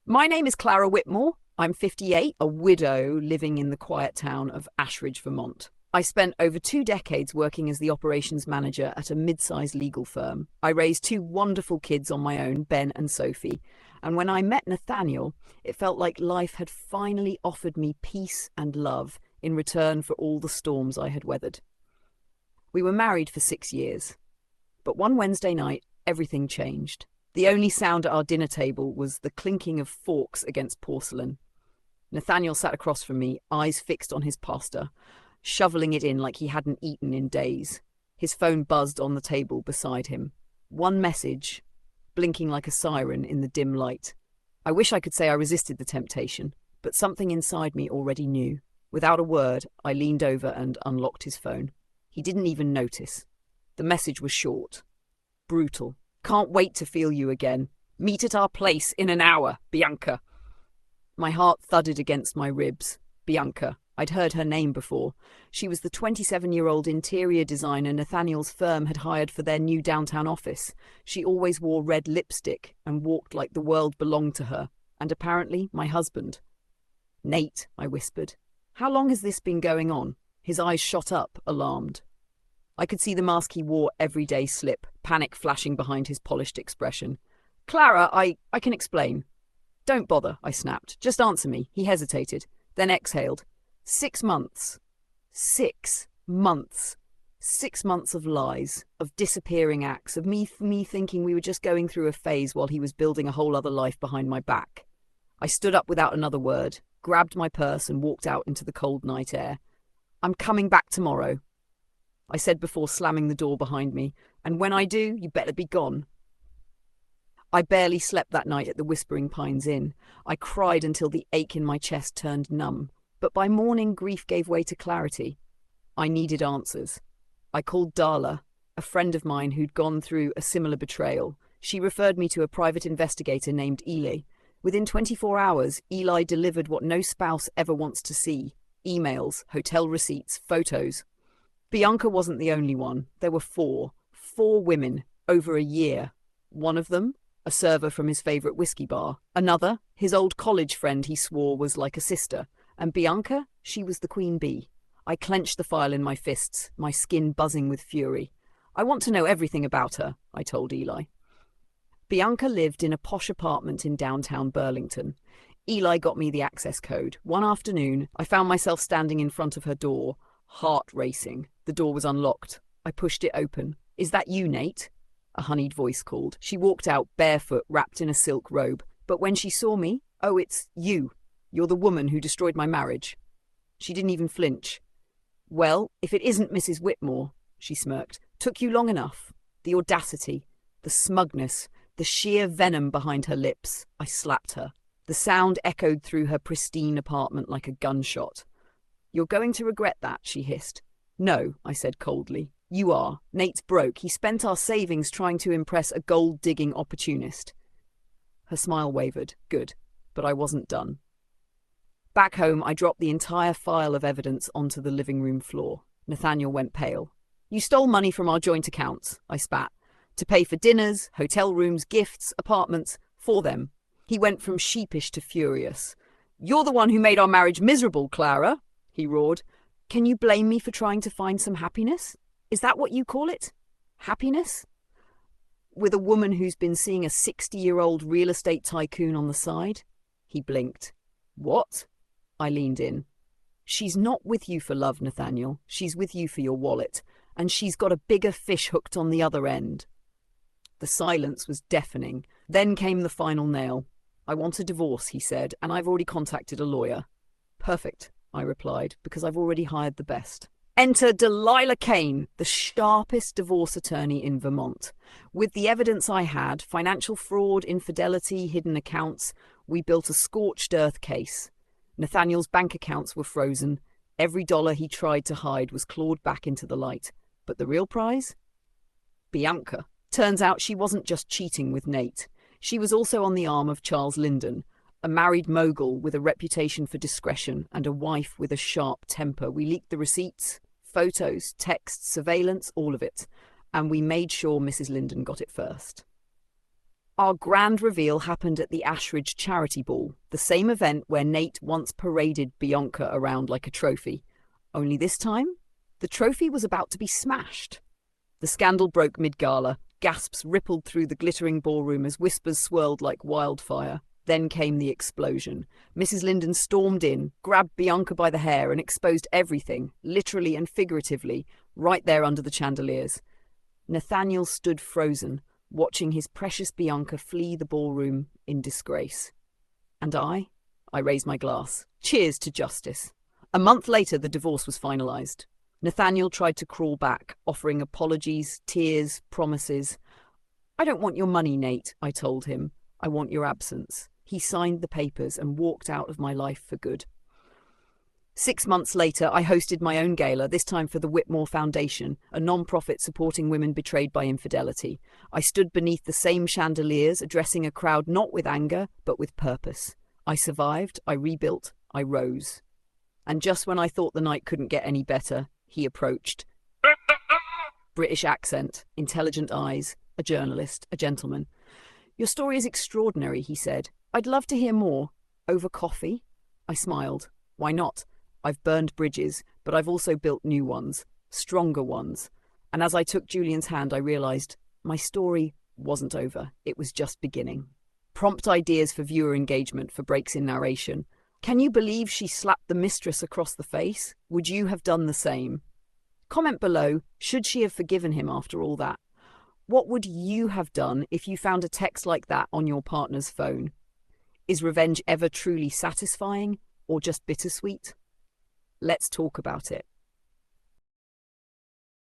My name is Clara Whitmore. I'm 58, a widow living in the quiet town of Ashridge, Vermont. I spent over 2 decades working as the operations manager at a mid-sized legal firm. I raised two wonderful kids on my own, Ben and Sophie. And when I met Nathaniel, it felt like life had finally offered me peace and love in return for all the storms I had weathered. We were married for 6 years. But one Wednesday night, everything changed. The only sound at our dinner table was the clinking of forks against porcelain. Nathaniel sat across from me, eyes fixed on his pasta, shoveling it in like he hadn't eaten in days. His phone buzzed on the table beside him. One message, blinking like a siren in the dim light. I wish I could say I resisted the temptation, but something inside me already knew. Without a word, I leaned over and unlocked his phone. He didn't even notice. The message was short, brutal. Can't wait to feel you again. Meet at our place in an hour, Bianca. My heart thudded against my ribs. Bianca. I'd heard her name before. She was the 27-year-old interior designer Nathaniel's firm had hired for their new downtown office. She always wore red lipstick and walked like the world belonged to her. And apparently my husband. Nate, I whispered. How long has this been going on? His eyes shot up, alarmed. I could see the mask he wore every day slip, panic flashing behind his polished expression. Clara, I can explain. Don't bother, I snapped. Just answer me. He hesitated, then exhaled. 6 months. 6 months. 6 months of lies, of disappearing acts, of me thinking we were just going through a phase while he was building a whole other life behind my back. I stood up without another word, grabbed my purse and walked out into the cold night air. I'm coming back tomorrow, I said before slamming the door behind me, and when I do, you better be gone. I barely slept that night at the Whispering Pines Inn. I cried until the ache in my chest turned numb. But by morning, grief gave way to clarity. I needed answers. I called Darla, a friend of mine who'd gone through a similar betrayal. She referred me to a private investigator named Eli. Within 24 hours, Eli delivered what no spouse ever wants to see. Emails, hotel receipts, photos. Bianca wasn't the only one. There were four women, over a year. One of them, a server from his favourite whiskey bar. Another, his old college friend he swore was like a sister. And Bianca, she was the queen bee. I clenched the file in my fists, my skin buzzing with fury. I want to know everything about her, I told Eli. Bianca lived in a posh apartment in downtown Burlington. Eli got me the access code. One afternoon, I found myself standing in front of her door, heart racing. The door was unlocked. I pushed it open. Is that you, Nate? A honeyed voice called. She walked out barefoot, wrapped in a silk robe. But when she saw me, oh, it's you. You're the woman who destroyed my marriage. She didn't even flinch. Well, if it isn't Mrs. Whitmore, she smirked. Took you long enough. The audacity, the smugness, the sheer venom behind her lips. I slapped her. The sound echoed through her pristine apartment like a gunshot. You're going to regret that, she hissed. No, I said coldly. You are. Nate's broke. He spent our savings trying to impress a gold-digging opportunist. Her smile wavered. Good. But I wasn't done. Back home, I dropped the entire file of evidence onto the living room floor. Nathaniel went pale. You stole money from our joint accounts, I spat, to pay for dinners, hotel rooms, gifts, apartments, for them. He went from sheepish to furious. You're the one who made our marriage miserable, Clara, he roared. Can you blame me for trying to find some happiness? Is that what you call it? Happiness? With a woman who's been seeing a 60-year-old real estate tycoon on the side? He blinked. What? I leaned in. She's not with you for love, Nathaniel. She's with you for your wallet. And she's got a bigger fish hooked on the other end. The silence was deafening. Then came the final nail. I want a divorce, he said, and I've already contacted a lawyer. Perfect, I replied, because I've already hired the best. Enter Delilah Kane, the sharpest divorce attorney in Vermont. With the evidence I had, financial fraud, infidelity, hidden accounts, we built a scorched earth case. Nathaniel's bank accounts were frozen. Every dollar he tried to hide was clawed back into the light. But the real prize? Bianca. Turns out she wasn't just cheating with Nate. She was also on the arm of Charles Lyndon, a married mogul with a reputation for discretion and a wife with a sharp temper. We leaked the receipts, photos, texts, surveillance, all of it. And we made sure Mrs. Lyndon got it first. Our grand reveal happened at the Ashridge charity ball, the same event where Nate once paraded Bianca around like a trophy. Only this time, the trophy was about to be smashed. The scandal broke mid-gala. Gasps rippled through the glittering ballroom as whispers swirled like wildfire. Then came the explosion. Mrs. Linden stormed in, grabbed Bianca by the hair and exposed everything, literally and figuratively, right there under the chandeliers. Nathaniel stood frozen, watching his precious Bianca flee the ballroom in disgrace. And I raised my glass. Cheers to justice. A month later, the divorce was finalized. Nathaniel tried to crawl back, offering apologies, tears, promises. "I don't want your money, Nate," I told him. "I want your absence." He signed the papers and walked out of my life for good. 6 months later, I hosted my own gala, this time for the Whitmore Foundation, a non-profit supporting women betrayed by infidelity. I stood beneath the same chandeliers, addressing a crowd not with anger, but with purpose. I survived, I rebuilt, I rose. And just when I thought the night couldn't get any better, he approached. British accent, intelligent eyes, a journalist, a gentleman. "Your story is extraordinary," he said. "I'd love to hear more." "Over coffee?" I smiled. "Why not? I've burned bridges, but I've also built new ones, stronger ones." And as I took Julian's hand, I realized my story wasn't over. It was just beginning. Prompt ideas for viewer engagement, for breaks in narration. Can you believe she slapped the mistress across the face? Would you have done the same? Comment below, should she have forgiven him after all that? What would you have done if you found a text like that on your partner's phone? Is revenge ever truly satisfying or just bittersweet? Let's talk about it.